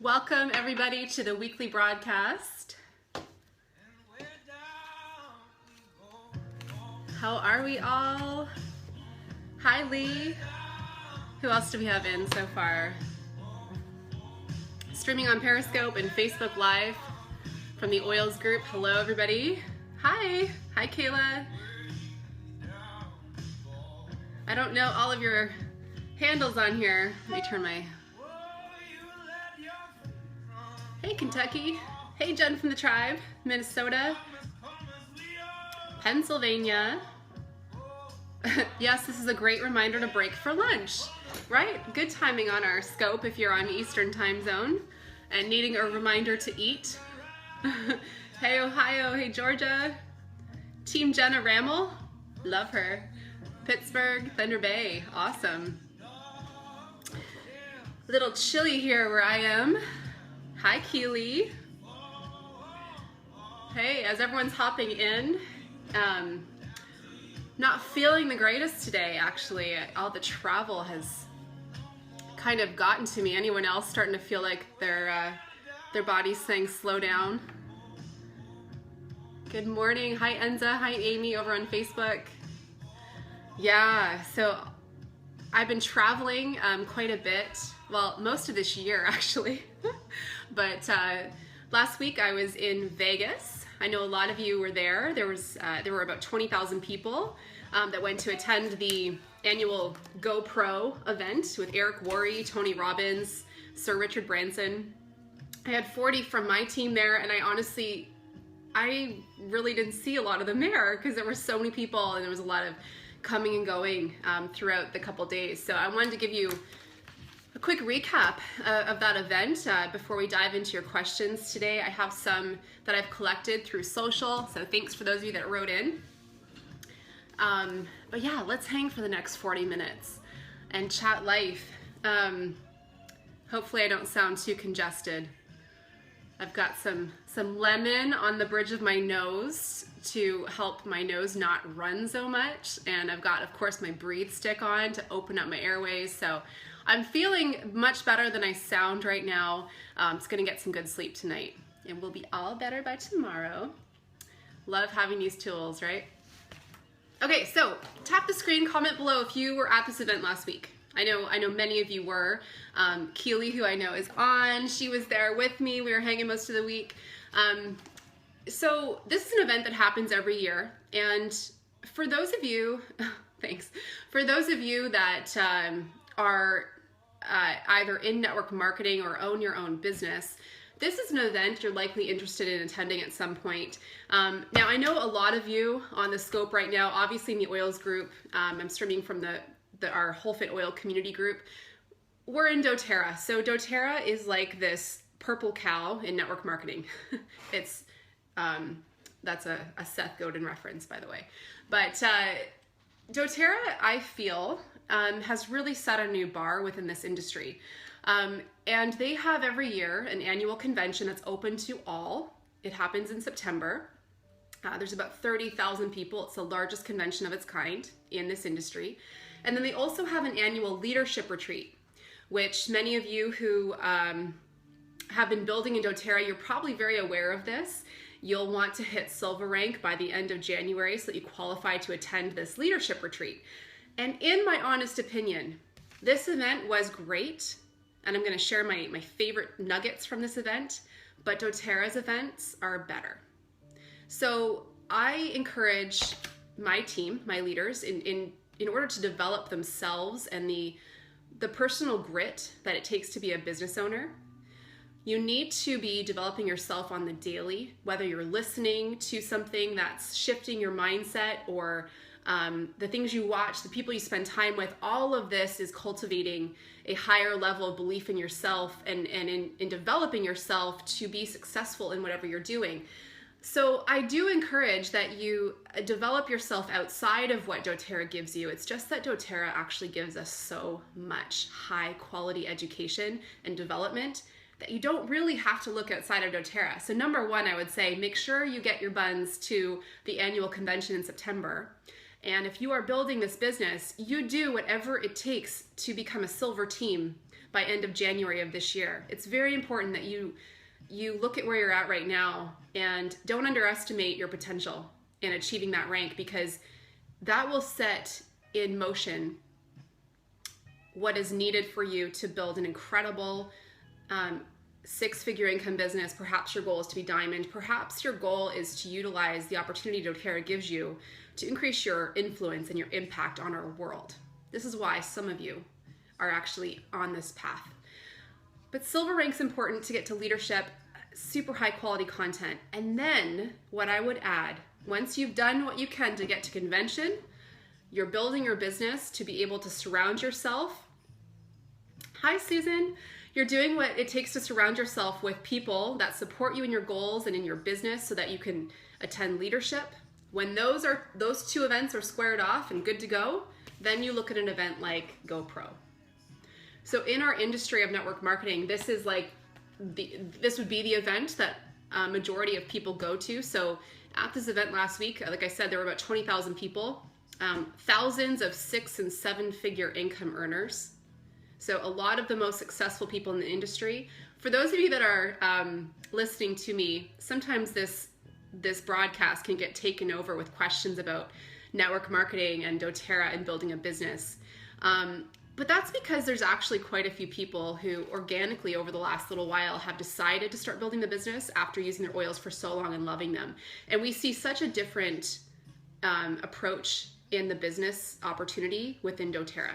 Welcome everybody to the weekly broadcast. How are we all? Hi Lee. Who else do we have in so far? Streaming on Periscope and Facebook Live from the Oils group. Hello everybody. Hi. Hi Kayla. I don't know all of your handles on here. Let me turn my... Hey Kentucky. Hey Jen from the tribe. Minnesota. Pennsylvania. Yes, this is a great reminder to break for lunch, right? Good timing on our scope if you're on Eastern time zone and needing a reminder to eat. Hey Ohio, hey Georgia. Team Jenna Rammel, love her. Pittsburgh, Thunder Bay, awesome. A little chilly here where I am. Hi Keely. Hey, as everyone's hopping in, not feeling the greatest today actually. All the travel has kind of gotten to me. Anyone else starting to feel like their body's saying slow down? Good morning. Hi Enza, hi Amy over on Facebook. Yeah, so I've been traveling quite a bit. Well, most of this year actually. But last week I was in Vegas. I know a lot of you were there. There were about 20,000 people that went to attend the annual GoPro event with Eric Worre, Tony Robbins, Sir Richard Branson. I had 40 from my team there, and I really didn't see a lot of them there because there were so many people and there was a lot of coming and going throughout the couple days. So I wanted to give you a quick recap of that event before we dive into your questions today. I have some that I've collected through social, so thanks for those of you that wrote in. But yeah, let's hang for the next 40 minutes and chat life. Hopefully I don't sound too congested. I've got some lemon on the bridge of my nose to help my nose not run so much, and I've got, of course, my breathe stick on to open up my airways. So I'm feeling much better than I sound right now. Just gonna get some good sleep tonight, and we'll be all better by tomorrow. Love having these tools, right? Okay, so tap the screen, comment below if you were at this event last week. I know many of you were. Keely, who I know is on, she was there with me. We were hanging most of the week. So this is an event that happens every year, and for those of you, thanks. For those of you that are either in network marketing or own your own business, this is an event you're likely interested in attending at some point. Now, I know a lot of you on the scope right now, obviously in the Oils group, I'm streaming from our Whole Fit Oil community group. We're in Doterra. So Doterra is like this purple cow in network marketing. It's, that's a Seth Godin reference, by the way. But Doterra, I feel, has really set a new bar within this industry. And they have every year an annual convention that's open to all. It happens in September. There's about 30,000 people. It's the largest convention of its kind in this industry. And then they also have an annual leadership retreat, which many of you who have been building in Doterra, you're probably very aware of this. You'll want to hit silver rank by the end of January so that you qualify to attend this leadership retreat. And in my honest opinion, this event was great, and I'm going to share my favorite nuggets from this event, but Doterra's events are better. So I encourage my team, my leaders, in order to develop themselves and the personal grit that it takes to be a business owner, you need to be developing yourself on the daily, whether you're listening to something that's shifting your mindset or the things you watch, the people you spend time with. All of this is cultivating a higher level of belief in yourself and in developing yourself to be successful in whatever you're doing. So I do encourage that you develop yourself outside of what Doterra gives you. It's just that Doterra actually gives us so much high quality education and development that you don't really have to look outside of Doterra. So number one, I would say, make sure you get your buns to the annual convention in September. And if you are building this business, you do whatever it takes to become a silver team by end of January of this year. It's very important that you look at where you're at right now and don't underestimate your potential in achieving that rank, because that will set in motion what is needed for you to build an incredible six-figure income business. Perhaps your goal is to be diamond. Perhaps your goal is to utilize the opportunity Doterra gives you to increase your influence and your impact on our world. This is why some of you are actually on this path. But silver rank's important to get to leadership, super high quality content. And then what I would add, once you've done what you can to get to convention, you're building your business to be able to surround yourself. Hi, Susan. You're doing what it takes to surround yourself with people that support you in your goals and in your business so that you can attend leadership. When those two events are squared off and good to go, then you look at an event like GoPro. So in our industry of network marketing, this is like this would be the event that majority of people go to. So at this event last week, like I said, there were about 20,000 people, thousands of 6- and 7-figure income earners. So a lot of the most successful people in the industry. For those of you that are listening to me, sometimes this broadcast can get taken over with questions about network marketing and Doterra and building a business. But that's because there's actually quite a few people who organically over the last little while have decided to start building the business after using their oils for so long and loving them. And we see such a different approach in the business opportunity within Doterra,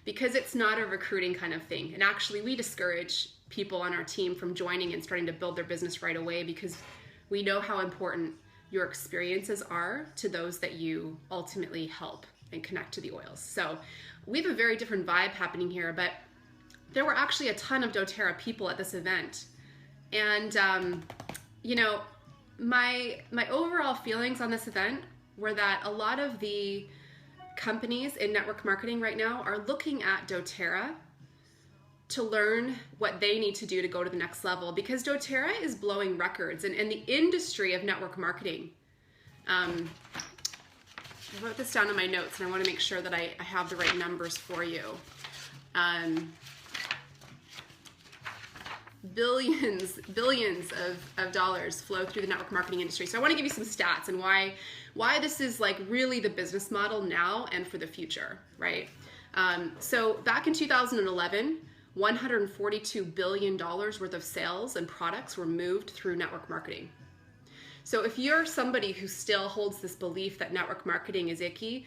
because it's not a recruiting kind of thing. And actually we discourage people on our team from joining and starting to build their business right away, because we know how important your experiences are to those that you ultimately help and connect to the oils. So we have a very different vibe happening here, but there were actually a ton of Doterra people at this event. And, you know, my overall feelings on this event were that a lot of the companies in network marketing right now are looking at Doterra to learn what they need to do to go to the next level, because Doterra is blowing records. And in the industry of network marketing, I wrote this down in my notes and I want to make sure that I have the right numbers for you. Billions of dollars flow through the network marketing industry. So I want to give you some stats and why this is like really the business model now and for the future, right? So back in 2011, $142 billion worth of sales and products were moved through network marketing. So if you're somebody who still holds this belief that network marketing is icky,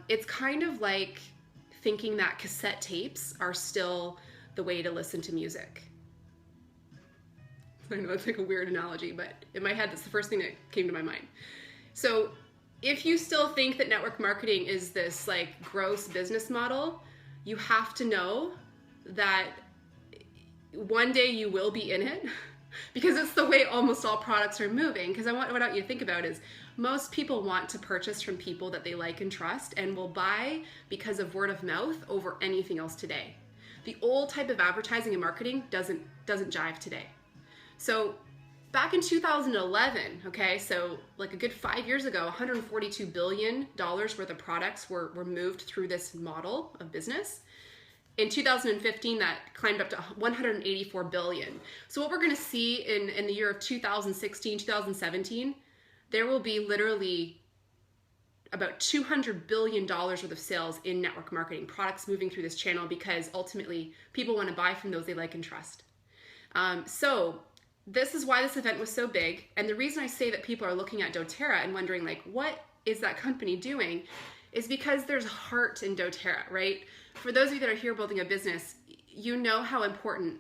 it's kind of like thinking that cassette tapes are still the way to listen to music. I know it's like a weird analogy, but in my head, that's the first thing that came to my mind. So if you still think that network marketing is this like gross business model, you have to know that one day you will be in it, because it's the way almost all products are moving. Because what I want you to think about is most people want to purchase from people that they like and trust and will buy because of word of mouth over anything else today. The old type of advertising and marketing doesn't jive today. So back in 2011, okay, so like a good 5 years ago, $142 billion worth of products were moved through this model of business. In 2015, that climbed up to $184 billion. So what we're going to see in the year of 2016, 2017, there will be literally about $200 billion worth of sales in network marketing, products moving through this channel, because ultimately people want to buy from those they like and trust. So this is why this event was so big. And the reason I say that people are looking at Doterra and wondering like, what is that company doing, is because there's heart in Doterra, right? For those of you that are here building a business, you know how important,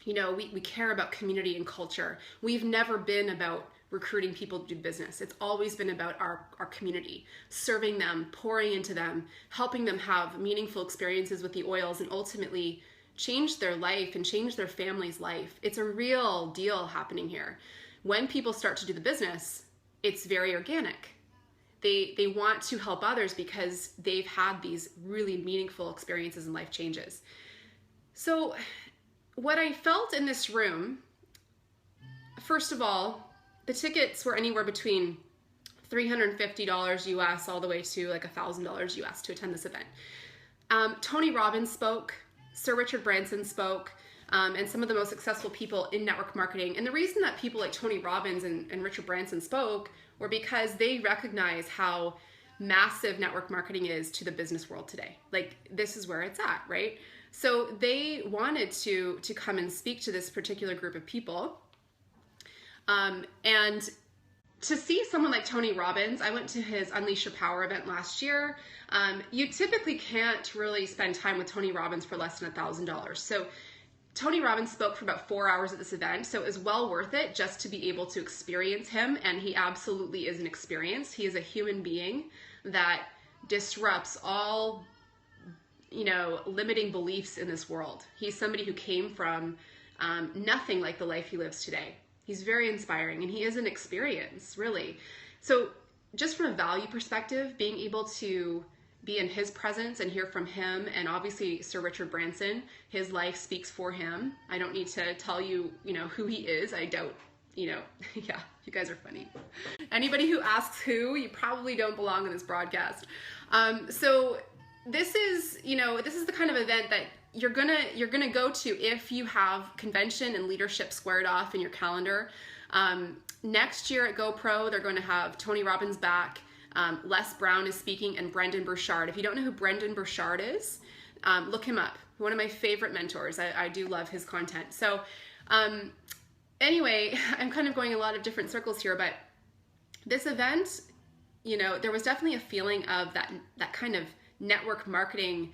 you know, we care about community and culture. We've never been about recruiting people to do business. It's always been about our community, serving them, pouring into them, helping them have meaningful experiences with the oils and ultimately change their life and change their family's life. It's a real deal happening here. When people start to do the business, it's very organic. They want to help others because they've had these really meaningful experiences and life changes. So what I felt in this room, first of all, the tickets were anywhere between $350 US all the way to like $1,000 US to attend this event. Tony Robbins spoke. Sir Richard Branson spoke, and some of the most successful people in network marketing. And the reason that people like Tony Robbins and Richard Branson spoke were because they recognize how massive network marketing is to the business world today. Like, this is where it's at, right? So they wanted to come and speak to this particular group of people. And to see someone like Tony Robbins, I went to his Unleash Your Power event last year. You typically can't really spend time with Tony Robbins for less than $1,000. So Tony Robbins spoke for about 4 hours at this event, so it was well worth it just to be able to experience him, and he absolutely is an experience. He is a human being that disrupts all, limiting beliefs in this world. He's somebody who came from nothing like the life he lives today. He's very inspiring, and he is an experience, really. So just from a value perspective, being able to be in his presence and hear from him, and obviously Sir Richard Branson, his life speaks for him. I don't need to tell you, who he is. I doubt, yeah, you guys are funny. Anybody who asks who, you probably don't belong in this broadcast. So this is the kind of event that you're gonna go to if you have convention and leadership squared off in your calendar. Next year at GoPro, they're going to have Tony Robbins back. Les Brown is speaking, and Brendan Burchard. If you don't know who Brendan Burchard is, look him up. One of my favorite mentors. I do love his content. So anyway, I'm kind of going a lot of different circles here, but this event, there was definitely a feeling of that kind of network marketing,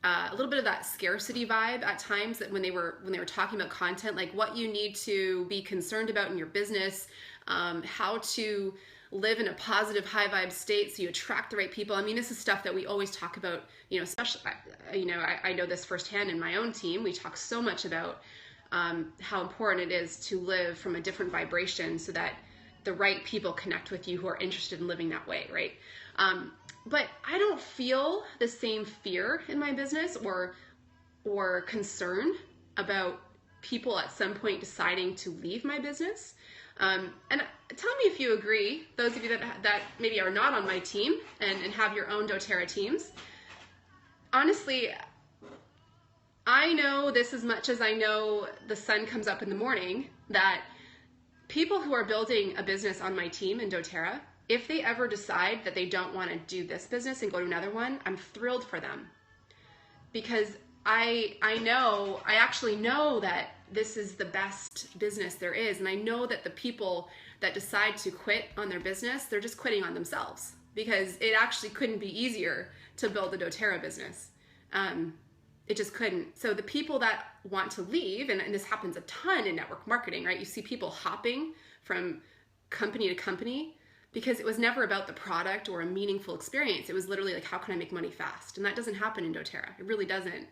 a little bit of that scarcity vibe at times, that when they were talking about content, like what you need to be concerned about in your business, how to live in a positive high vibe state so you attract the right people. I mean, this is stuff that we always talk about, especially, I know this firsthand in my own team. We talk so much about how important it is to live from a different vibration so that the right people connect with you who are interested in living that way, right? But I don't feel the same fear in my business or concern about people at some point deciding to leave my business. And tell me if you agree, those of you that maybe are not on my team and have your own Doterra teams. Honestly, I know this as much as I know the sun comes up in the morning, that people who are building a business on my team in Doterra, if they ever decide that they don't want to do this business and go to another one, I'm thrilled for them. Because I actually know that this is the best business there is. And I know that the people that decide to quit on their business, they're just quitting on themselves, because it actually couldn't be easier to build a Doterra business. It just couldn't. So the people that want to leave, and this happens a ton in network marketing, right? You see people hopping from company to company because it was never about the product or a meaningful experience. It was literally like, how can I make money fast? And that doesn't happen in Doterra. It really doesn't.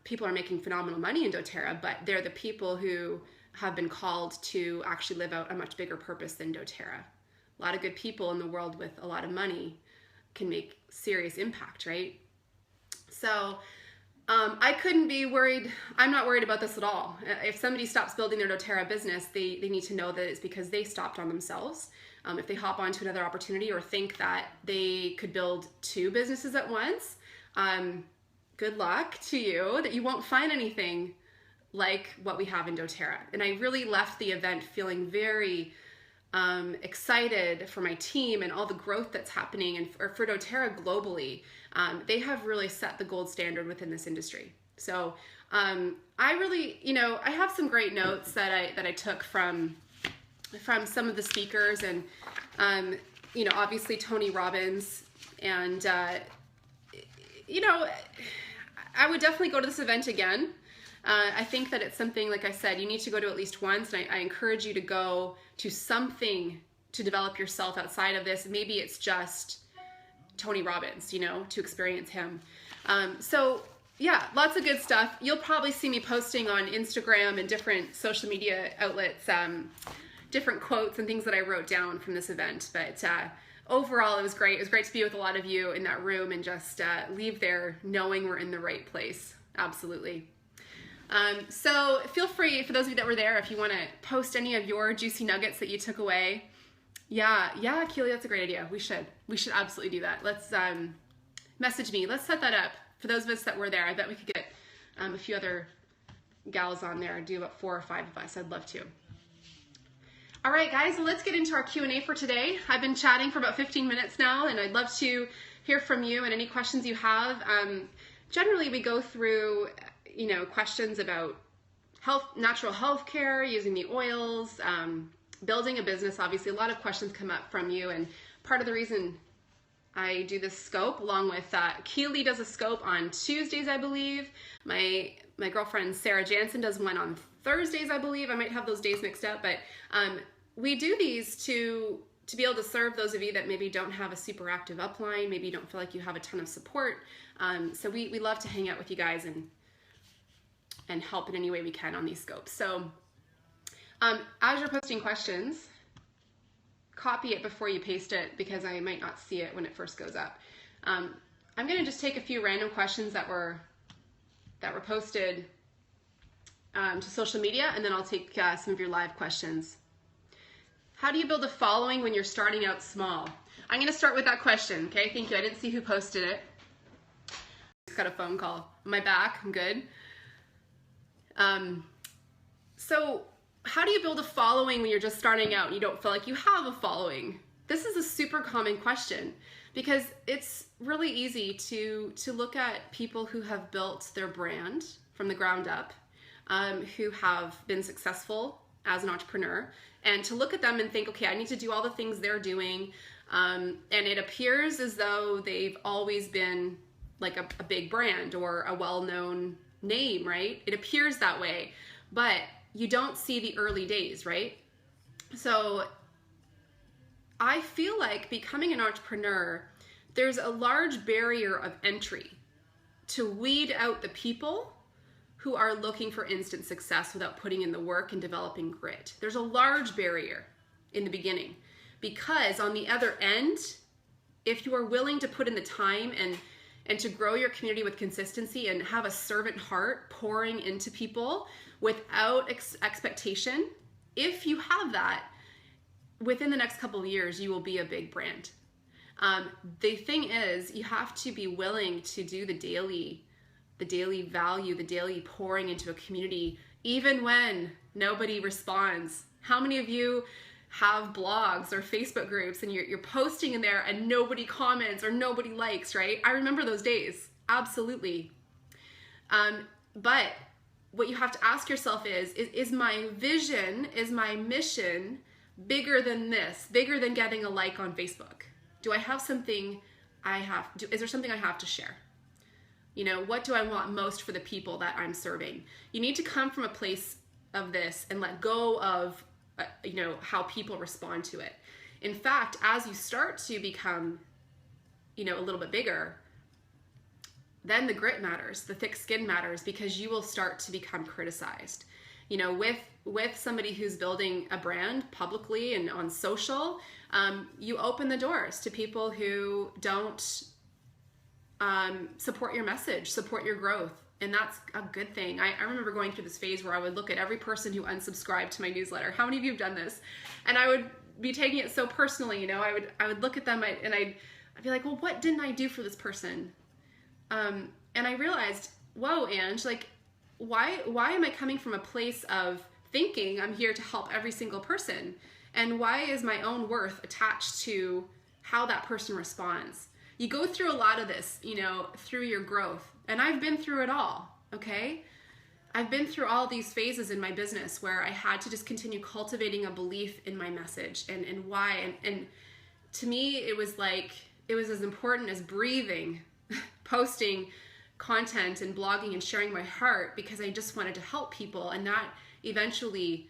People are making phenomenal money in Doterra, but they're the people who have been called to actually live out a much bigger purpose than Doterra. A lot of good people in the world with a lot of money can make serious impact, right? So I couldn't be worried. I'm not worried about this at all. If somebody stops building their Doterra business, they need to know that it's because they stopped on themselves. If they hop onto another opportunity or think that they could build two businesses at once, good luck to you, that you won't find anything like what we have in Doterra. And I really left the event feeling very excited for my team and all the growth that's happening, and for Doterra globally. They have really set the gold standard within this industry. So I really, I have some great notes that I took from some of the speakers, and obviously Tony Robbins, and I would definitely go to this event again. I think that it's something, like I said, you need to go to at least once, and I encourage you to go to something to develop yourself outside of this. Maybe it's just Tony Robbins, to experience him. So yeah, lots of good stuff. You'll probably see me posting on Instagram and different social media outlets, different quotes and things that I wrote down from this event. But overall, it was great. It was great to be with a lot of you in that room and just leave there knowing we're in the right place. Absolutely. So feel free, for those of you that were there, if you want to post any of your juicy nuggets that you took away. Yeah, Keely, that's a great idea. We should absolutely do that. Let's message me. Let's set that up. For those of us that were there, I bet we could get a few other gals on there. I do about 4 or 5 of us. I'd love to. All right, guys, well, let's get into our Q&A for today. I've been chatting for about 15 minutes now, and I'd love to hear from you and any questions you have. Generally, we go through, questions about health, natural health care, using the oils, building a business. Obviously, a lot of questions come up from you, and part of the reason I do this scope, along with Keely does a scope on Tuesdays, I believe. My girlfriend Sarah Jansen does one on Thursdays, I believe. I might have those days mixed up, but we do these to be able to serve those of you that maybe don't have a super active upline, maybe you don't feel like you have a ton of support. So we love to hang out with you guys and help in any way we can on these scopes. So as you're posting questions, copy it before you paste it, because I might not see it when it first goes up. I'm going to just take a few random questions that were posted to social media, and then I'll take some of your live questions. How do you build a following when you're starting out small? I'm going to start with that question. Okay, thank you. I didn't see who posted it. Just got a phone call. Am I back? I'm good. So how do you build a following when you're just starting out and you don't feel like you have a following? This is a super common question, because it's really easy to look at people who have built their brand from the ground up, who have been successful as an entrepreneur, and to look at them and think, okay, I need to do all the things they're doing, and it appears as though they've always been like a big brand or a well-known name, right? It appears that way, but you don't see the early days, right? So I feel like becoming an entrepreneur, there's a large barrier of entry to weed out the people who are looking for instant success without putting in the work and developing grit. There's a large barrier in the beginning, because on the other end, if you are willing to put in the time and to grow your community with consistency and have a servant heart pouring into people without expectation, if you have that, within the next couple of years, you will be a big brand. The thing is, you have to be willing to do the daily value, the daily pouring into a community, even when nobody responds. How many of you have blogs or Facebook groups and you're posting in there and nobody comments or nobody likes, right? I remember those days, absolutely. But what you have to ask yourself is my vision, is my mission bigger than this, bigger than getting a like on Facebook? Do I have something is there something I have to share? What do I want most for the people that I'm serving? You need to come from a place of this and let go of, how people respond to it. In fact, as you start to become, a little bit bigger, then the grit matters, the thick skin matters, because you will start to become criticized. With somebody who's building a brand publicly and on social, you open the doors to people who don't support your message, support your growth. And that's a good thing. I remember going through this phase where I would look at every person who unsubscribed to my newsletter. How many of you have done this? And I would be taking it so personally, I would look at them and I'd be like, well, what didn't I do for this person? And I realized, whoa, Ange, like, why am I coming from a place of thinking I'm here to help every single person? And why is my own worth attached to how that person responds? You go through a lot of this, through your growth. And I've been through it all, okay? I've been through all these phases in my business where I had to just continue cultivating a belief in my message and why. And to me, it was as important as breathing, posting content and blogging and sharing my heart, because I just wanted to help people. And that eventually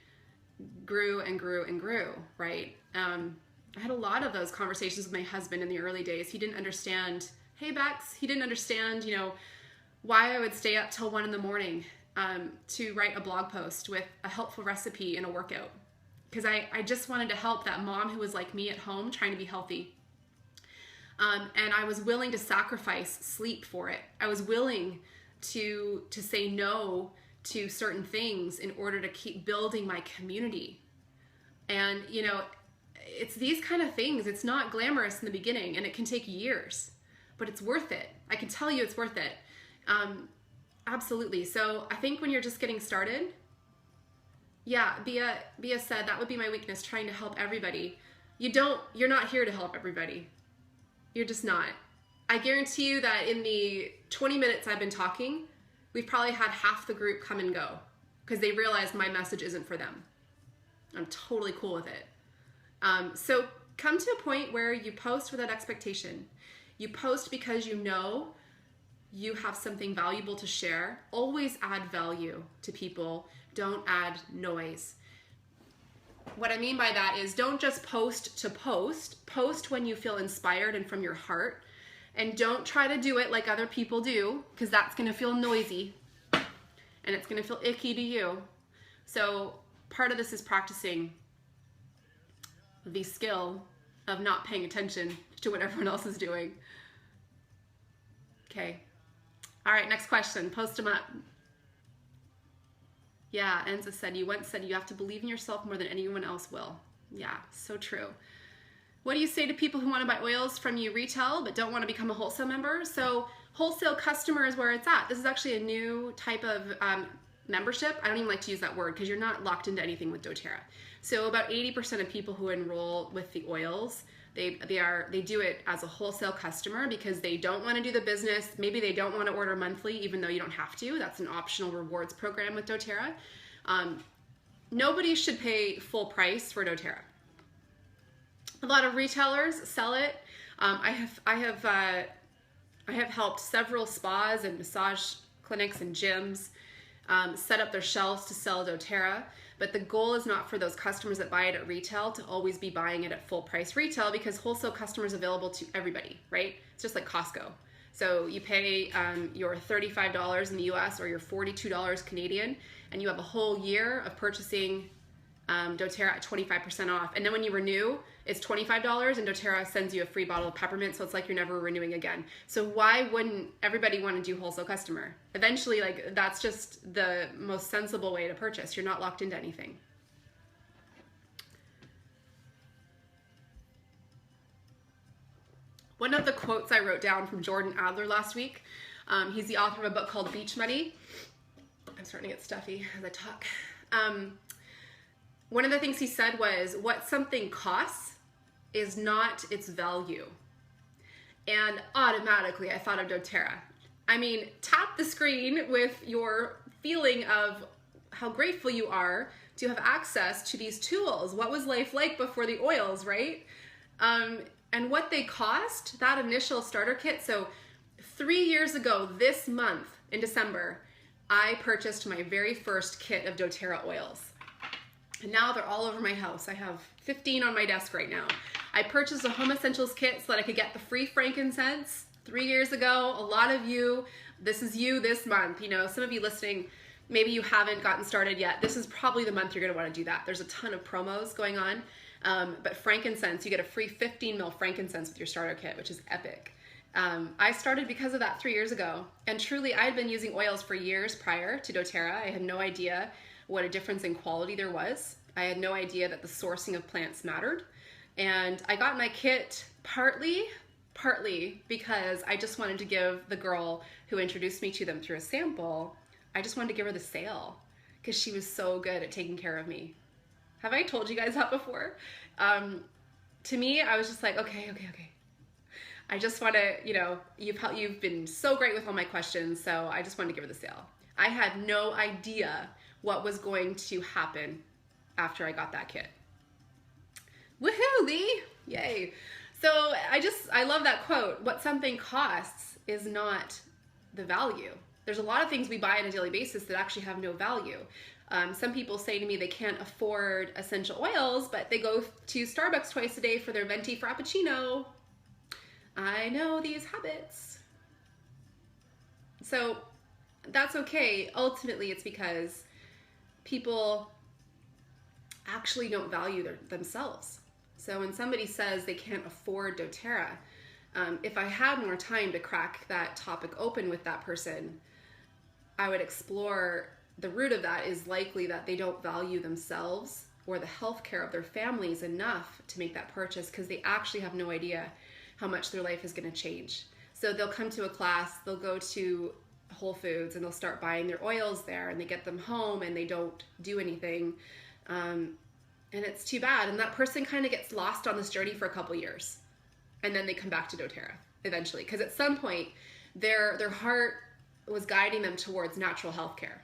grew and grew and grew, right? I had a lot of those conversations with my husband in the early days. He didn't understand, hey Bex, he didn't understand, why I would stay up till 1 a.m. To write a blog post with a helpful recipe and a workout. Because I just wanted to help that mom who was like me at home trying to be healthy. And I was willing to sacrifice sleep for it. I was willing to say no to certain things in order to keep building my community. And, it's these kind of things. It's not glamorous in the beginning, and it can take years, but it's worth it. I can tell you it's worth it. Absolutely. So I think when you're just getting started, yeah, Bia said that would be my weakness, trying to help everybody. You're not here to help everybody. You're just not. I guarantee you that in the 20 minutes I've been talking, we've probably had half the group come and go because they realize my message isn't for them. I'm totally cool with it. So come to a point where you post without expectation. You post because you know you have something valuable to share. Always add value to people. Don't add noise. What I mean by that is don't just post to post. Post when you feel inspired and from your heart. And don't try to do it like other people do, because that's going to feel noisy and it's going to feel icky to you. So part of this is practicing the skill of not paying attention to what everyone else is doing. Okay. All right, next question. Post them up. Yeah, Enza said, you once said you have to believe in yourself more than anyone else will. Yeah, so true. What do you say to people who want to buy oils from you retail but don't want to become a wholesale member? So wholesale customer is where it's at. This is actually a new type of membership. I don't even like to use that word because you're not locked into anything with Doterra. So about 80% of people who enroll with the oils, they do it as a wholesale customer because they don't want to do the business. Maybe they don't want to order monthly, even though you don't have to. That's an optional rewards program with Doterra. Nobody should pay full price for Doterra. A lot of retailers sell it. I have helped several spas and massage clinics and gyms set up their shelves to sell Doterra, but the goal is not for those customers that buy it at retail to always be buying it at full price retail, because wholesale customer is available to everybody, right? It's just like Costco. So you pay your $35 in the US or your $42 Canadian, and you have a whole year of purchasing Doterra at 25% off. And then when you renew, it's $25 and Doterra sends you a free bottle of peppermint, so it's like you're never renewing again. So why wouldn't everybody want to do wholesale customer? Eventually, like, that's just the most sensible way to purchase. You're not locked into anything. One of the quotes I wrote down from Jordan Adler last week, he's the author of a book called Beach Money. I'm starting to get stuffy as I talk. One of the things he said was, what something costs is not its value. And automatically I thought of Doterra. I mean, tap the screen with your feeling of how grateful you are to have access to these tools. What was life like before the oils, right? And what they cost, that initial starter kit. So 3 years ago this month in December, I purchased my very first kit of Doterra oils. And now they're all over my house. I have 15 on my desk right now. I purchased a home essentials kit so that I could get the free frankincense 3 years ago. A lot of you, this is you this month. You know, some of you listening, maybe you haven't gotten started yet. This is probably the month you're gonna wanna do that. There's a ton of promos going on. But frankincense, you get a free 15 mil frankincense with your starter kit, which is epic. I started because of that 3 years ago. And truly, I had been using oils for years prior to Doterra. I had no idea what a difference in quality there was. I had no idea that the sourcing of plants mattered. And I got my kit partly because I just wanted to give the girl who introduced me to them through a sample, I just wanted to give her the sale because she was so good at taking care of me. Have I told you guys that before? To me, I was just like, okay. I just want to, you know, you've been so great with all my questions, so I just wanted to give her the sale. I had no idea what was going to happen after I got that kit. Woohoo, Lee! Yay. So I love that quote. What something costs is not the value. There's a lot of things we buy on a daily basis that actually have no value. Some people say to me they can't afford essential oils, but they go to Starbucks twice a day for their venti frappuccino. I know these habits. So that's okay. Ultimately, it's because people actually don't value themselves. So when somebody says they can't afford Doterra, if I had more time to crack that topic open with that person, I would explore the root of that is likely that they don't value themselves or the health care of their families enough to make that purchase because they actually have no idea how much their life is going to change. So they'll come to a class, they'll go to Whole Foods and they'll start buying their oils there, and they get them home and they don't do anything. And it's too bad. And that person kind of gets lost on this journey for a couple years. And then they come back to Doterra eventually. Because at some point, their heart was guiding them towards natural healthcare.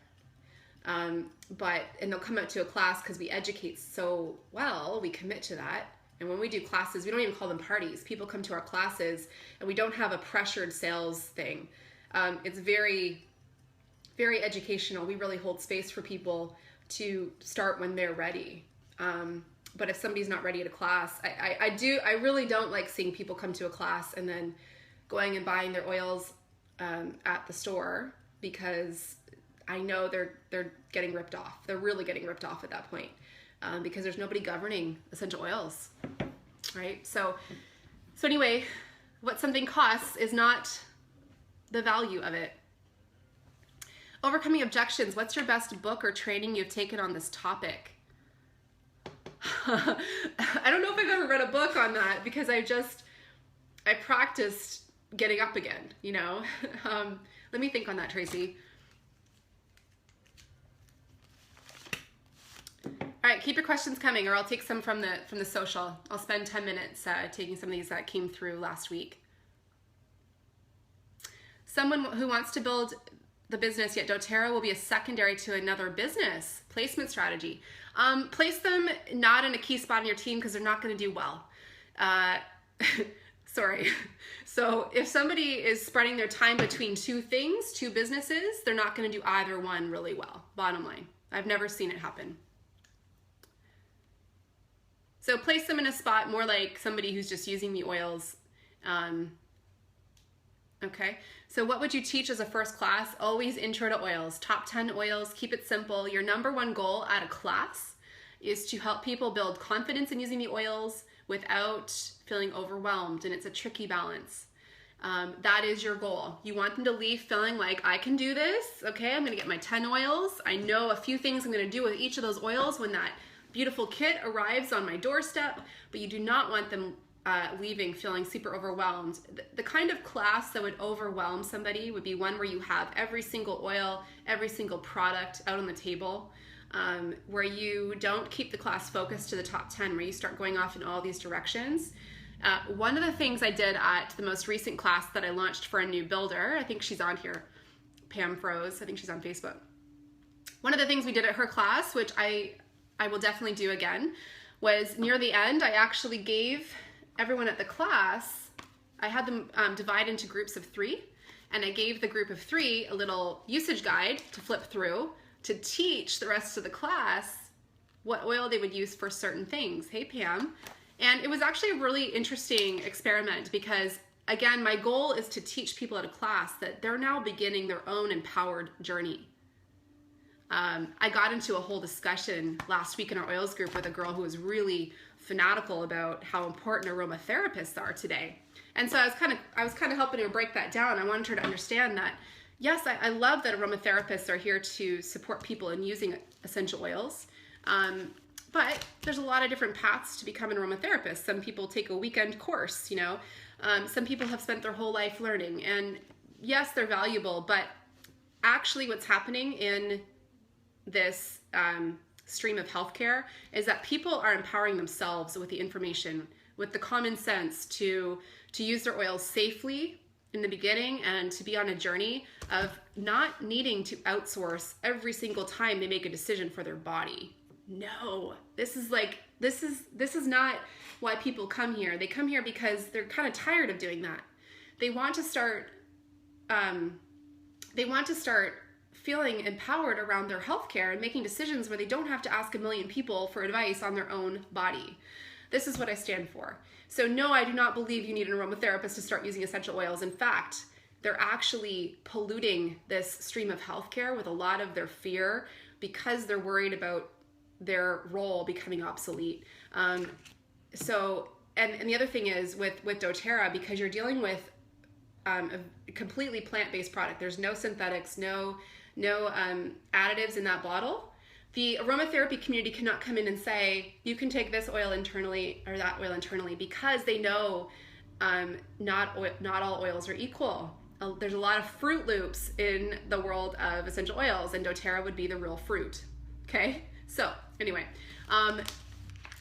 And they'll come out to a class because we educate so well, we commit to that. And when we do classes, we don't even call them parties. People come to our classes and we don't have a pressured sales thing. It's very, very educational. We really hold space for people to start when they're ready. But if somebody's not ready at a class, I really don't like seeing people come to a class and then going and buying their oils at the store, because I know they're getting ripped off. They're really getting ripped off at that point, because there's nobody governing essential oils, right? So anyway, what something costs is not the value of it. Overcoming objections. What's your best book or training you've taken on this topic? I don't know if I've ever read a book on that, because I practiced getting up again, you know. Let me think on that, Tracy. All right, keep your questions coming, or I'll take some from the social. I'll spend 10 minutes taking some of these that came through last week. Someone who wants to build the business, yet Doterra will be a secondary to another business. Placement strategy. Place them not in a key spot in your team, because they're not going to do well. Sorry. So if somebody is spreading their time between two things, two businesses, they're not going to do either one really well. Bottom line. I've never seen it happen. So place them in a spot more like somebody who's just using the oils. Okay, so what would you teach as a first class? Always intro to oils, top 10 oils, keep it simple. Your number one goal at a class is to help people build confidence in using the oils without feeling overwhelmed, and it's a tricky balance. That is your goal. You want them to leave feeling like, I can do this, okay, I'm gonna get my 10 oils. I know a few things I'm gonna do with each of those oils when that beautiful kit arrives on my doorstep, but you do not want them leaving feeling super overwhelmed. The kind of class that would overwhelm somebody would be one where you have every single oil, every single product out on the table, where you don't keep the class focused to the top 10, where you start going off in all these directions. One of the things I did at the most recent class that I launched for a new builder, I think she's on here, Pam Froze, I think she's on Facebook. One of the things we did at her class, which I will definitely do again, was near the end, I actually gave everyone at the class, I had them divide into groups of 3, and I gave the group of 3 a little usage guide to flip through to teach the rest of the class what oil they would use for certain things. Hey, Pam. And it was actually a really interesting experiment, because again, my goal is to teach people at a class that they're now beginning their own empowered journey. I got into a whole discussion last week in our oils group with a girl who was really fanatical about how important aromatherapists are today. And so I was kind of helping her break that down. I wanted her to understand that, yes, I love that aromatherapists are here to support people in using essential oils. But there's a lot of different paths to become an aromatherapist. Some people take a weekend course, you know. Some people have spent their whole life learning. And yes, they're valuable, but actually what's happening in this stream of healthcare is that people are empowering themselves with the information, with the common sense to use their oils safely in the beginning, and to be on a journey of not needing to outsource every single time they make a decision for their body. No, this is not why people come here. They come here because they're kind of tired of doing that. They want to start feeling empowered around their healthcare and making decisions where they don't have to ask a million people for advice on their own body. This is what I stand for. So no, I do not believe you need an aromatherapist to start using essential oils. In fact, they're actually polluting this stream of healthcare with a lot of their fear, because they're worried about their role becoming obsolete. And the other thing is with Doterra, because you're dealing with a completely plant-based product. There's no synthetics, no additives in that bottle. The aromatherapy community cannot come in and say, you can take this oil internally or that oil internally, because they know not all oils are equal. there's a lot of Fruit Loops in the world of essential oils, and doTERRA would be the real fruit. Okay, so anyway,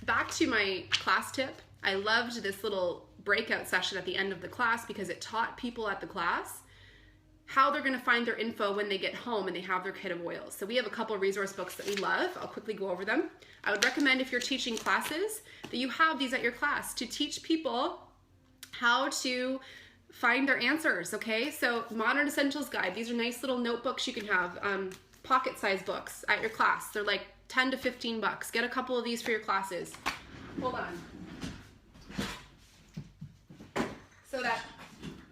back to my class tip. I loved this little breakout session at the end of the class because it taught people at the class how they're going to find their info when they get home and they have their kit of oils. So we have a couple of resource books that we love. I'll quickly go over them. I would recommend, if you're teaching classes, that you have these at your class to teach people how to find their answers, okay? So Modern Essentials Guide, these are nice little notebooks you can have, pocket-sized books at your class. They're like 10 to 15 bucks. Get a couple of these for your classes. Hold on. So that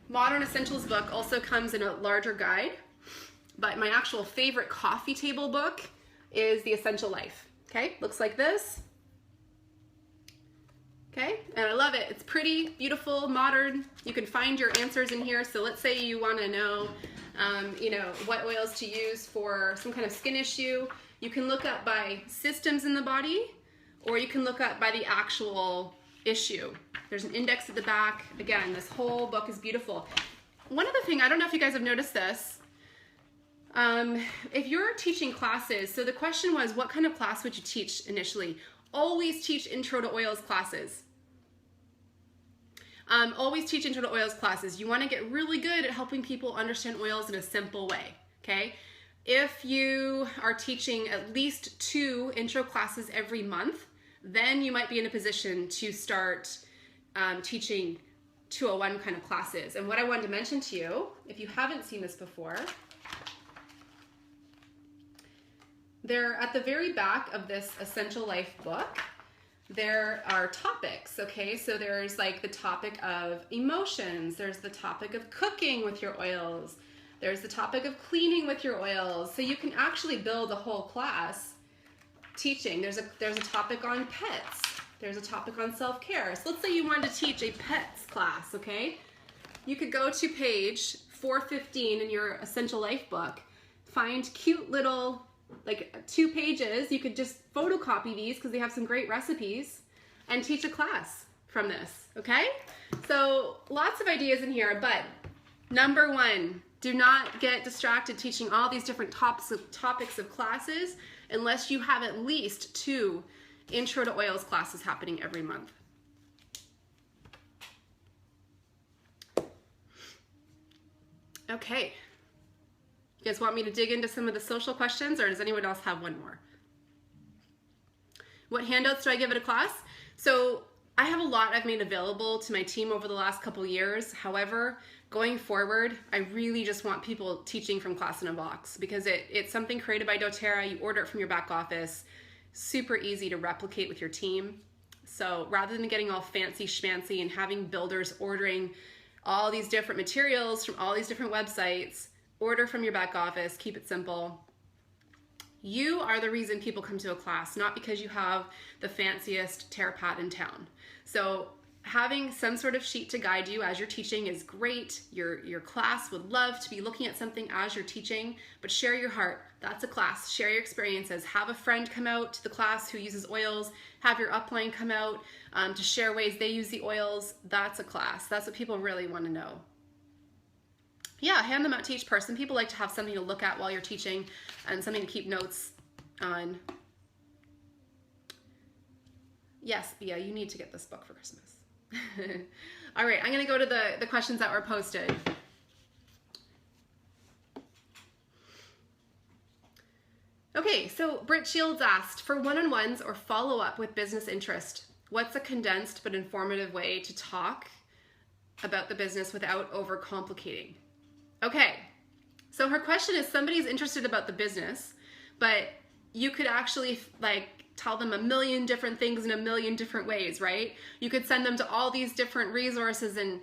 Modern Essentials book also comes in a larger guide, but my actual favorite coffee table book is The Essential Life. Okay, looks like this. Okay, and I love it. It's pretty, beautiful, modern. You can find your answers in here. So let's say you want to know, what oils to use for some kind of skin issue. You can look up by systems in the body, or you can look up by the actual issue. There's an index at the back. Again, this whole book is beautiful. One other thing, I don't know if you guys have noticed this. If you're teaching classes, so the question was, what kind of class would you teach initially? Always teach Intro to Oils classes. Always teach Intro to Oils classes. You want to get really good at helping people understand oils in a simple way, okay? If you are teaching at least 2 intro classes every month, then you might be in a position to start teaching 201 kind of classes. And what I wanted to mention to you, if you haven't seen this before, they're at the very back of this Essential Life book. There are topics, okay? So there's like the topic of emotions. There's the topic of cooking with your oils. There's the topic of cleaning with your oils. So you can actually build a whole class teaching. There's a topic on pets. There's a topic on self-care. So let's say you wanted to teach a pets class, okay? You could go to page 415 in your Essential Life book, find cute little, like 2 pages. You could just photocopy these because they have some great recipes and teach a class from this, okay? So lots of ideas in here, but number 1, do not get distracted teaching all these different topics of classes unless you have at least 2 Intro to Oils classes happening every month. Okay. You guys want me to dig into some of the social questions, or does anyone else have one more? What handouts do I give at a class? So I have a lot I've made available to my team over the last couple years. However, going forward, I really just want people teaching from Class in a Box because it's something created by doTERRA. You order it from your back office. Super easy to replicate with your team. So rather than getting all fancy schmancy and having builders ordering all these different materials from all these different websites, order from your back office, keep it simple. You are the reason people come to a class, not because you have the fanciest TerraPad in town. So having some sort of sheet to guide you as you're teaching is great. Your class would love to be looking at something as you're teaching, but share your heart. That's a class. Share your experiences. Have a friend come out to the class who uses oils. Have your upline come out to share ways they use the oils. That's a class. That's what people really want to know. Yeah, hand them out to each person. People like to have something to look at while you're teaching and something to keep notes on. Yes, Bia, you need to get this book for Christmas. All right, I'm going to go to the questions that were posted. Okay, so Britt Shields asked, for one-on-ones or follow-up with business interest, what's a condensed but informative way to talk about the business without overcomplicating? Okay, so her question is somebody's interested about the business, but you could actually tell them a million different things in a million different ways, right? You could send them to all these different resources and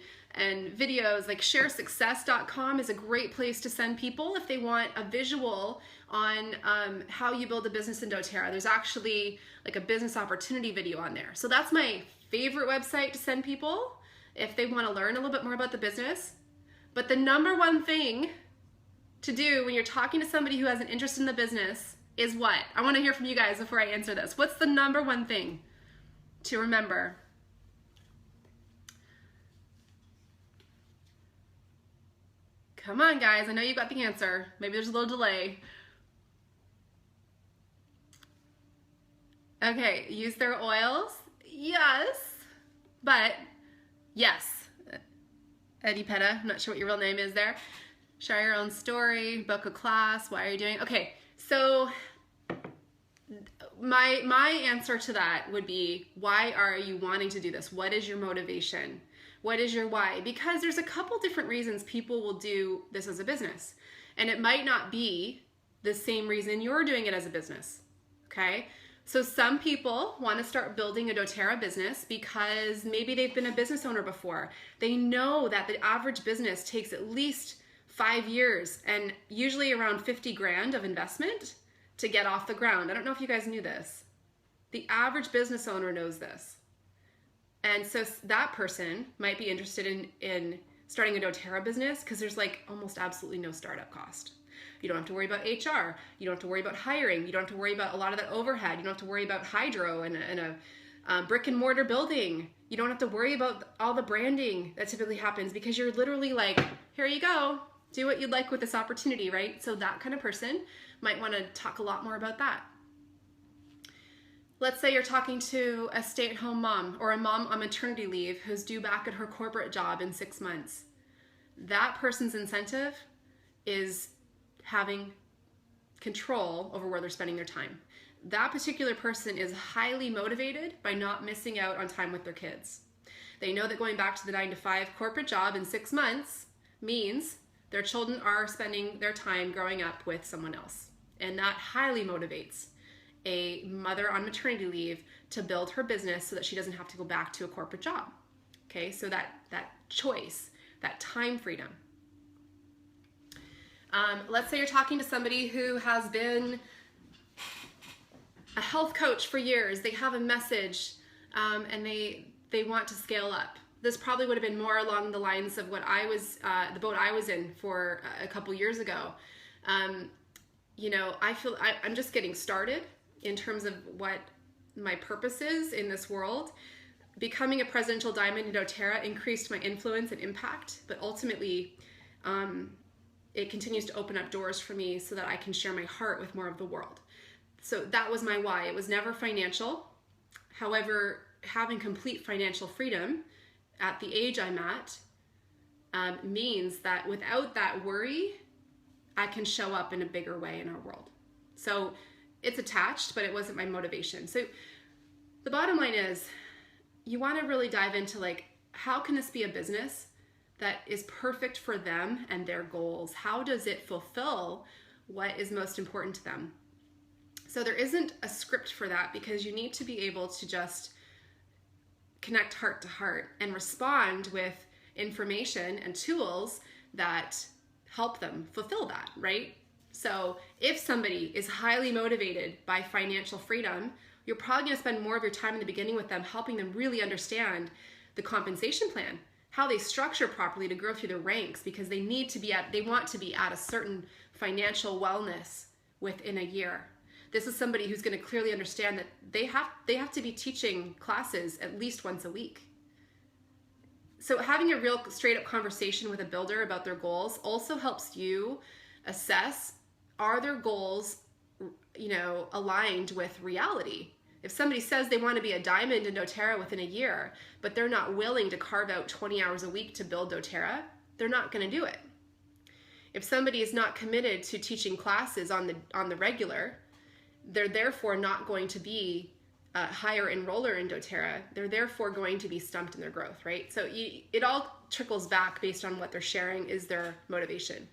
videos. Like sharesuccess.com is a great place to send people if they want a visual on how you build a business in doTERRA. There's actually like a business opportunity video on there. So that's my favorite website to send people if they want to learn a little bit more about the business. But the number one thing to do when you're talking to somebody who has an interest in the business is what? I want to hear from you guys before I answer this. What's the number one thing to remember? Come on, guys. I know you got the answer. Maybe there's a little delay. Okay, use their oils? Yes. But, yes. Eddie Petta, I'm not sure what your real name is there. Share your own story, book a class, why are you doing? Okay, so my answer to that would be, why are you wanting to do this? What is your motivation? What is your why? Because there's a couple different reasons people will do this as a business. And it might not be the same reason you're doing it as a business, okay? So some people want to start building a doTERRA business because maybe they've been a business owner before. They know that the average business takes at least 5 years and usually around 50 grand of investment to get off the ground. I don't know if you guys knew this. The average business owner knows this. And so that person might be interested in starting a doTERRA business because there's like almost absolutely no startup cost. You don't have to worry about HR. You don't have to worry about hiring. You don't have to worry about a lot of that overhead. You don't have to worry about hydro and a brick and mortar building. You don't have to worry about all the branding that typically happens because you're literally like, here you go. Do what you'd like with this opportunity, right? So that kind of person might want to talk a lot more about that. Let's say you're talking to a stay-at-home mom or a mom on maternity leave who's due back at her corporate job in 6 months. That person's incentive is having control over where they're spending their time. That particular person is highly motivated by not missing out on time with their kids. They know that going back to the 9-to-5 corporate job in 6 months means their children are spending their time growing up with someone else. And that highly motivates a mother on maternity leave to build her business so that she doesn't have to go back to a corporate job. Okay, so that choice, that time freedom. Let's say you're talking to somebody who has been a health coach for years. They have a message and they want to scale up. This probably would have been more along the lines of what I was, the boat I was in for a couple years ago. You know, I'm just getting started in terms of what my purpose is in this world. Becoming a presidential diamond in doTERRA increased my influence and impact, but ultimately it continues to open up doors for me so that I can share my heart with more of the world. So that was my why. It was never financial. However, having complete financial freedom at the age I'm at means that without that worry, I can show up in a bigger way in our world. So it's attached, but it wasn't my motivation. So the bottom line is, you want to really dive into like, how can this be a business that is perfect for them and their goals? How does it fulfill what is most important to them? So there isn't a script for that, because you need to be able to just connect heart to heart and respond with information and tools that help them fulfill that, right? So if somebody is highly motivated by financial freedom, you're probably going to spend more of your time in the beginning with them, helping them really understand the compensation plan, how they structure properly to grow through the ranks, because they want to be at a certain financial wellness within a year. This is somebody who's going to clearly understand that they have to be teaching classes at least once a week. So having a real straight up conversation with a builder about their goals also helps you assess, are their goals, aligned with reality? If somebody says they want to be a diamond in doTERRA within a year, but they're not willing to carve out 20 hours a week to build doTERRA, they're not going to do it. If somebody is not committed to teaching classes on the regular, they're therefore not going to be a higher enroller in doTERRA. They're therefore going to be stumped in their growth, right? So it all trickles back based on what they're sharing is their motivation.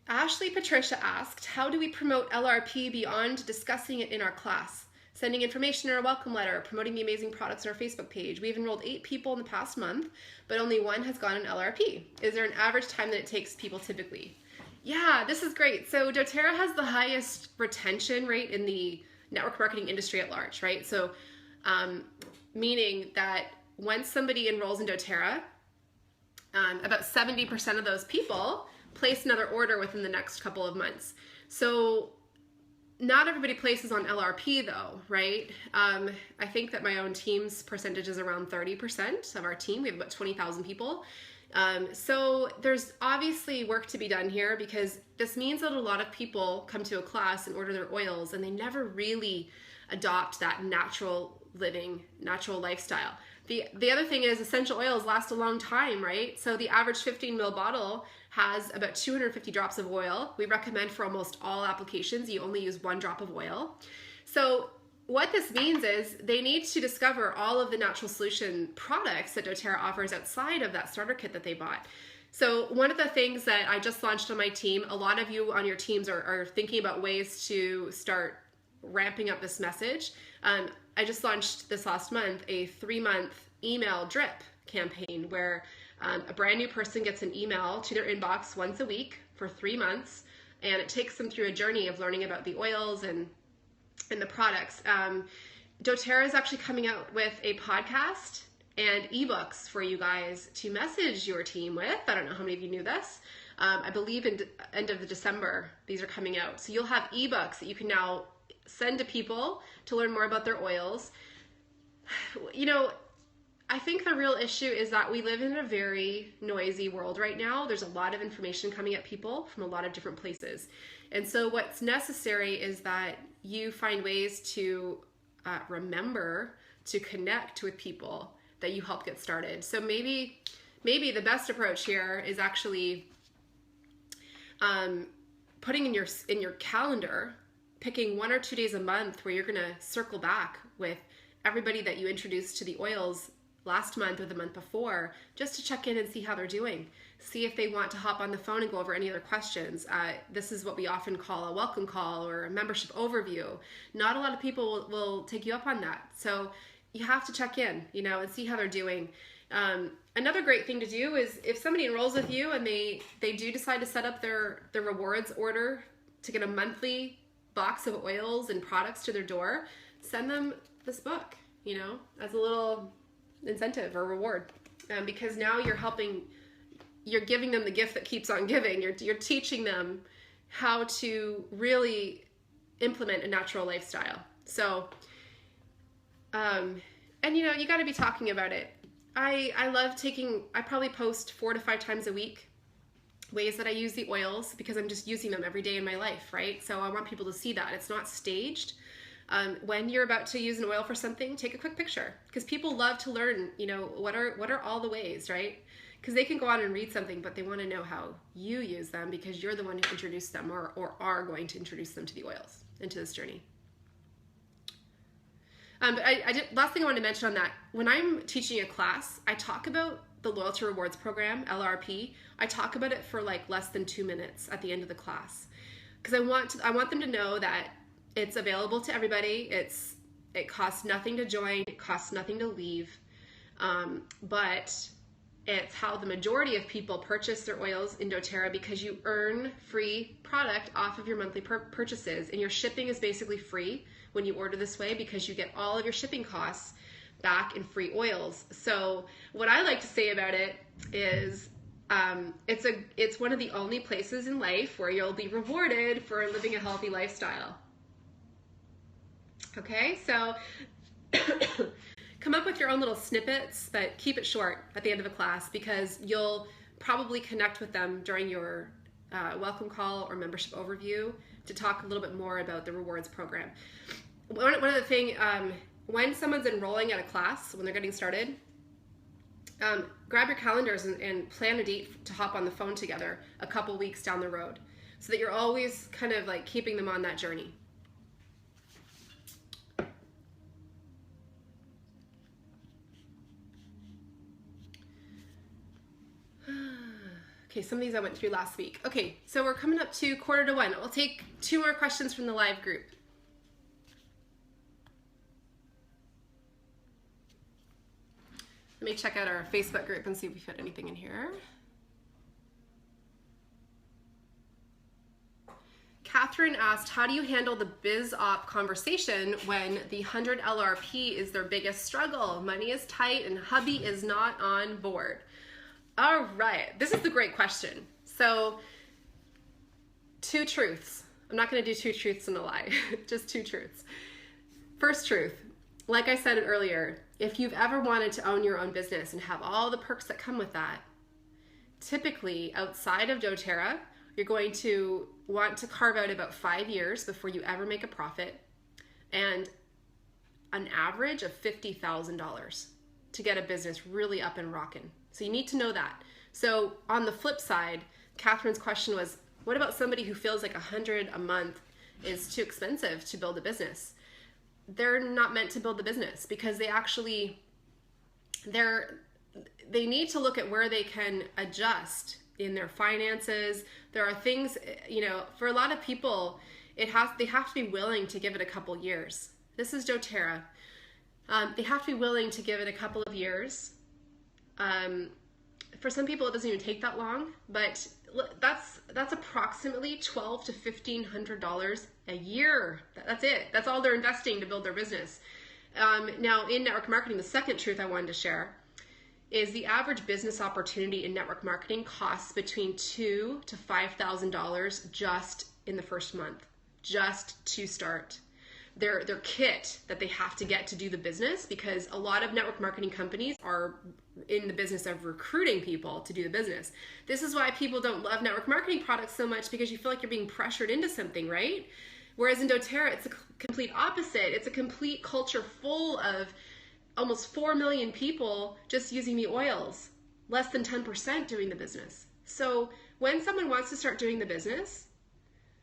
Ashley Patricia asked, how do we promote LRP beyond discussing it in our class? Sending information in our welcome letter, promoting the amazing products on our Facebook page. We've enrolled 8 people in the past month, but only 1 has gone an LRP. Is there an average time that it takes people typically? Yeah, this is great. So doTERRA has the highest retention rate in the network marketing industry at large, right? So meaning that once somebody enrolls in doTERRA, about 70% of those people place another order within the next couple of months. So not everybody places on LRP though, right? I think that my own team's percentage is around 30% of our team. We have about 20,000 people. So there's obviously work to be done here, because this means that a lot of people come to a class and order their oils and they never really adopt that natural living, natural lifestyle. The other thing is essential oils last a long time, right? So the average 15 ml bottle has about 250 drops of oil. We recommend for almost all applications, you only use 1 drop of oil. So what this means is they need to discover all of the natural solution products that Doterra offers outside of that starter kit that they bought. So one of the things that I just launched on my team, a lot of you on your teams are thinking about ways to start ramping up this message. I just launched this last month a 3-month email drip campaign where a brand new person gets an email to their inbox once a week for 3 months, and it takes them through a journey of learning about the oils and the products. Doterra is actually coming out with a podcast and ebooks for you guys to message your team with. I don't know how many of you knew this. I believe in end of December, these are coming out. So you'll have ebooks that you can now send to people to learn more about their oils. You know, I think the real issue is that we live in a very noisy world right now. There's a lot of information coming at people from a lot of different places. And so what's necessary is that you find ways to remember to connect with people that you help get started. So maybe the best approach here is actually putting in your calendar, picking 1 or 2 days a month where you're gonna circle back with everybody that you introduced to the oils last month or the month before, just to check in and see how they're doing. See if they want to hop on the phone and go over any other questions. This is what we often call a welcome call or a membership overview. Not a lot of people will take you up on that. So you have to check in, and see how they're doing. Another great thing to do is if somebody enrolls with you and they do decide to set up their rewards order to get a monthly box of oils and products to their door, send them this book, as a little incentive or reward, because now you're giving them the gift that keeps on giving. You're teaching them how to really implement a natural lifestyle. So, and you got to be talking about it. I probably post 4 to 5 times a week ways that I use the oils, because I'm just using them every day in my life, right? So I want people to see that it's not staged. When you're about to use an oil for something, take a quick picture, because people love to learn, what are all the ways, right? Because they can go on and read something, but they want to know how you use them, because you're the one who introduced them or are going to introduce them to the oils, into this journey. But last thing I wanted to mention on that, when I'm teaching a class, I talk about the Loyalty Rewards Program, LRP. I talk about it for like less than 2 minutes at the end of the class, because I want them to know that it's available to everybody. It costs nothing to join. It costs nothing to leave. But it's how the majority of people purchase their oils in Doterra, because you earn free product off of your monthly purchases, and your shipping is basically free when you order this way, because you get all of your shipping costs back in free oils. So what I like to say about it is it's one of the only places in life where you'll be rewarded for living a healthy lifestyle. Okay, so come up with your own little snippets, but keep it short at the end of a class, because you'll probably connect with them during your welcome call or membership overview to talk a little bit more about the rewards program. One other thing, when someone's enrolling at a class, when they're getting started, grab your calendars and plan a date to hop on the phone together a couple weeks down the road, so that you're always kind of like keeping them on that journey. Okay, some of these I went through last week. Okay, so we're coming up to 1:45. We'll take 2 more questions from the live group. Let me check out our Facebook group and see if we fit anything in here. Catherine asked, how do you handle the biz op conversation when the 100 LRP is their biggest struggle? Money is tight and hubby is not on board. All right, this is the great question. So 2 truths. I'm not gonna do 2 truths and a lie, just 2 truths. First truth, like I said earlier, if you've ever wanted to own your own business and have all the perks that come with that, typically outside of Doterra, you're going to want to carve out about 5 years before you ever make a profit, and an average of $50,000 to get a business really up and rocking. So you need to know that. So on the flip side, Catherine's question was, what about somebody who feels like $100 a month is too expensive to build a business? They're not meant to build the business, because they need to look at where they can adjust in their finances. There are things, for a lot of people, they have to be willing to give it a couple years. This is Doterra. They have to be willing to give it a couple of years. For some people, it doesn't even take that long, but that's approximately $1,200 to $1,500 a year. That's it. That's all they're investing to build their business. Now, in network marketing, the second truth I wanted to share is the average business opportunity in network marketing costs between $2,000 to $5,000 just in the first month, just to start. Their kit that they have to get to do the business, because a lot of network marketing companies are in the business of recruiting people to do the business. This is why people don't love network marketing products so much, because you feel like you're being pressured into something, right? Whereas in Doterra, it's a complete opposite. It's a complete culture full of almost 4 million people just using the oils, less than 10% doing the business. So when someone wants to start doing the business,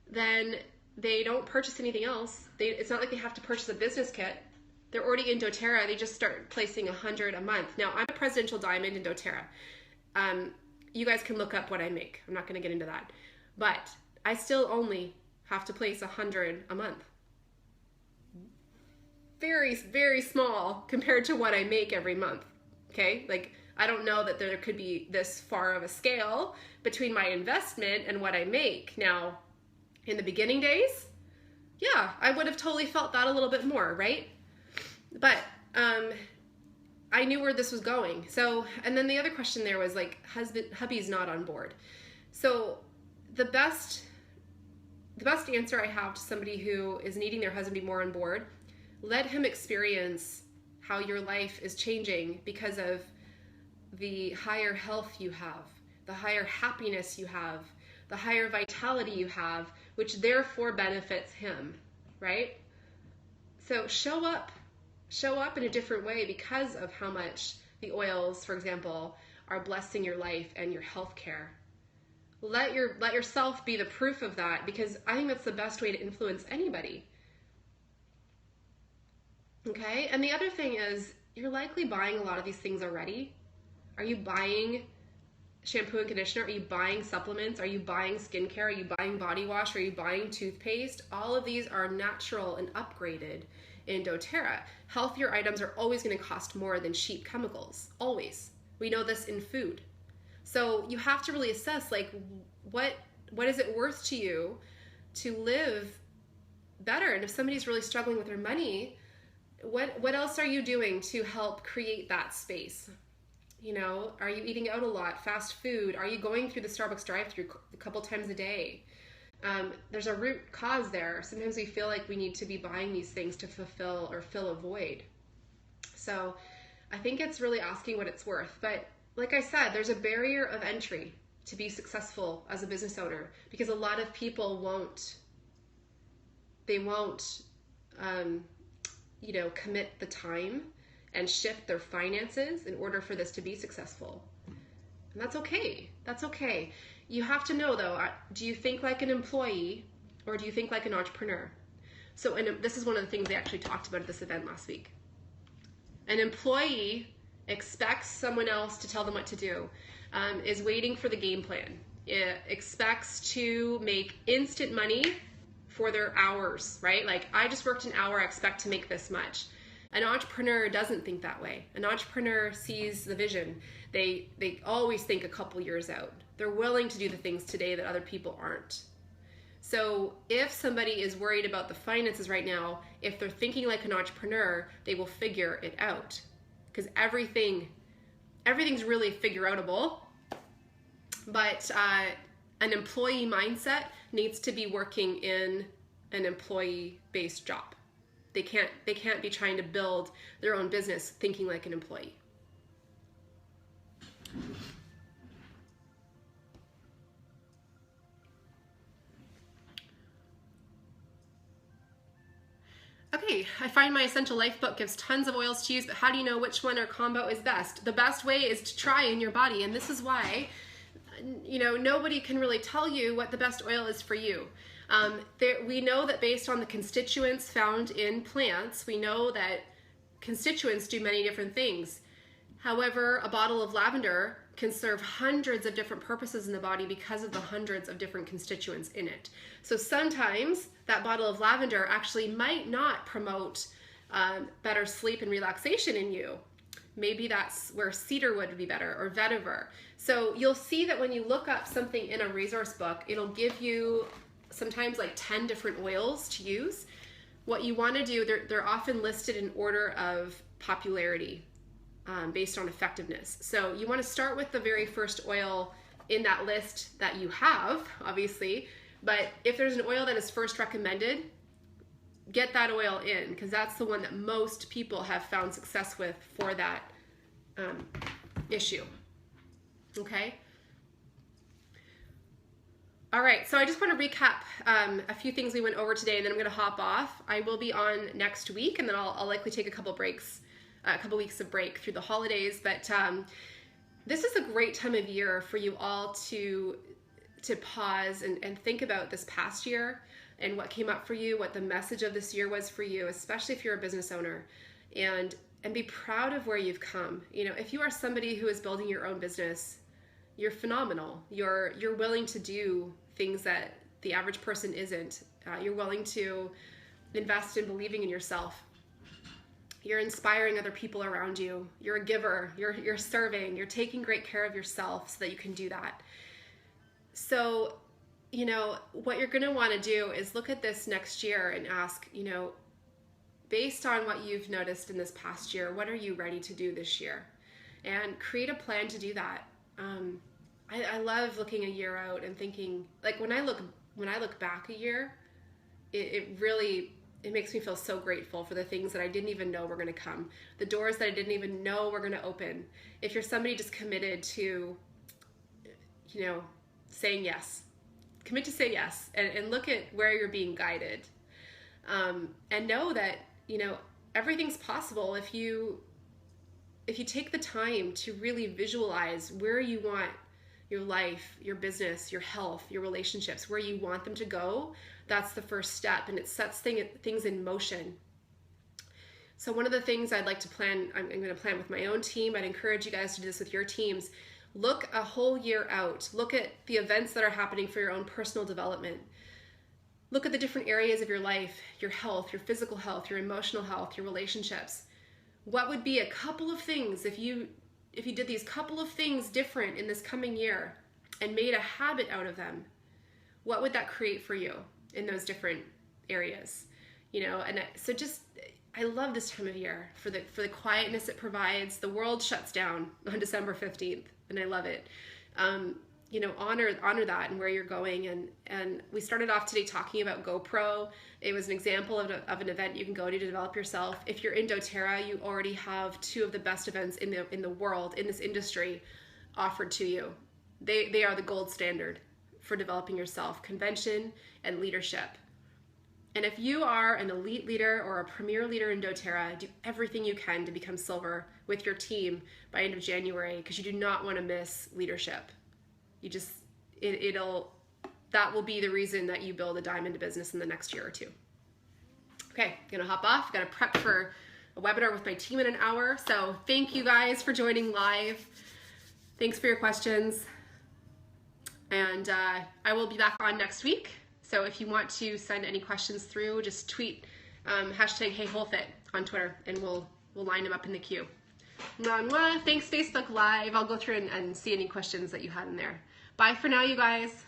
then they don't purchase anything else. It's not like they have to purchase a business kit. They're already in Doterra. They just start placing $100 a month. Now, I'm a presidential diamond in Doterra. You guys can look up what I make. I'm not going to get into that. But I still only have to place $100 a month. Very, very small compared to what I make every month. Okay? Like, I don't know that there could be this far of a scale between my investment and what I make. Now, in the beginning days, yeah, I would have totally felt that a little bit more, right? But I knew where this was going. So, and then the other question there was like, hubby's not on board. So the best answer I have to somebody who is needing their husband to be more on board, let him experience how your life is changing because of the higher health you have, the higher happiness you have, the higher vitality you have, which therefore benefits him, right? So show up in a different way because of how much the oils, for example, are blessing your life and your health care. Let yourself be the proof of that, because I think that's the best way to influence anybody. Okay? And the other thing is, you're likely buying a lot of these things already. Are you buying shampoo and conditioner? Are you buying supplements? Are you buying skincare? Are you buying body wash? Are you buying toothpaste? All of these are natural and upgraded in Doterra. Healthier items are always going to cost more than cheap chemicals. Always. We know this in food. So you have to really assess, like, what is it worth to you to live better? And if somebody's really struggling with their money, what else are you doing to help create that space? You know, are you eating out a lot, fast food? Are you going through the Starbucks drive-thru a couple times a day? There's a root cause there. Sometimes we feel like we need to be buying these things to fulfill or fill a void. So I think it's really asking what it's worth. But like I said, there's a barrier of entry to be successful as a business owner, because a lot of people won't commit the time and shift their finances in order for this to be successful. And that's okay. That's okay. You have to know, though, do you think like an employee or do you think like an entrepreneur? So, and this is one of the things they actually talked about at this event last week. An employee expects someone else to tell them what to do, is waiting for the game plan. It expects to make instant money for their hours, right? Like, I just worked an hour, I expect to make this much. An entrepreneur doesn't think that way. An entrepreneur sees the vision. They always think a couple years out. They're willing to do the things today that other people aren't. So if somebody is worried about the finances right now, if they're thinking like an entrepreneur, they will figure it out. Because everything's really figure-outable. But an employee mindset needs to be working in an employee-based job. They can't be trying to build their own business thinking like an employee. I find my Essential Life book gives tons of oils to use, but how do you know which one or combo is best? The best way is to try in your body, and this is why, you know, nobody can really tell you what the best oil is for you. We know that based on the constituents found in plants, we know that constituents do many different things. However, a bottle of lavender can serve hundreds of different purposes in the body because of the hundreds of different constituents in it. So sometimes that bottle of lavender actually might not promote better sleep and relaxation in you. Maybe that's where cedarwood would be better, or vetiver. So you'll see that when you look up something in a resource book, it'll give you sometimes like 10 different oils to use. What you want to do, they're often listed in order of popularity based on effectiveness. So you want to start with the very first oil in that list that you have, obviously, but if there's an oil that is first recommended, get that oil in, because that's the one that most people have found success with for that issue. Okay? All right, so I just want to recap a few things we went over today, and then I'm going to hop off. I will be on next week, and then I'll likely take a couple weeks of break through the holidays. But this is a great time of year for you all to pause and think about this past year and what came up for you, what the message of this year was for you, especially if you're a business owner, and be proud of where you've come. You know, if you are somebody who is building your own business, you're phenomenal. You're willing to do things that the average person isn't. You're willing to invest in believing in yourself. You're inspiring other people around you. You're a giver. You're serving. You're taking great care of yourself so that you can do that. So, you know, what you're going to want to do is look at this next year and ask, you know, based on what you've noticed in this past year, what are you ready to do this year? And create a plan to do that. I love looking a year out and thinking, like when I look back a year, it makes me feel so grateful for the things that I didn't even know were going to come, the doors that I didn't even know were going to open. If you're somebody just committed to, you know, saying yes, commit to say yes, and look at where you're being guided, and know that, you know, everything's possible if you take the time to really visualize where you want your life, your business, your health, your relationships, where you want them to go. That's the first step, and it sets things in motion. So one of the things I'd like to plan, I'm going to plan with my own team. I'd encourage you guys to do this with your teams. Look a whole year out. Look at the events that are happening for your own personal development. Look at the different areas of your life, your health, your physical health, your emotional health, your relationships. What would be a couple of things if you did these couple of things different in this coming year and made a habit out of them? What would that create for you in those different areas? You know, and so I love this time of year for the quietness it provides. The world shuts down on December 15th, and I love it. You know, honor that and where you're going. And we started off today talking about GoPro. It was an example of an event you can go to develop yourself. If you're in Doterra, you already have two of the best events in the world, in this industry, offered to you. They are the gold standard for developing yourself: convention and leadership. And if you are an elite leader or a premier leader in Doterra, do everything you can to become silver with your team by end of January, because you do not want to miss leadership. You just, that will be the reason that you build a diamond business in the next year or two. Okay, I'm gonna hop off. Gotta prep for a webinar with my team in an hour. So thank you guys for joining live. Thanks for your questions. And I will be back on next week. So if you want to send any questions through, just tweet hashtag heyholfit on Twitter, and we'll line them up in the queue. Mwah, mwah. Thanks, Facebook Live. I'll go through and see any questions that you had in there. Bye for now, you guys.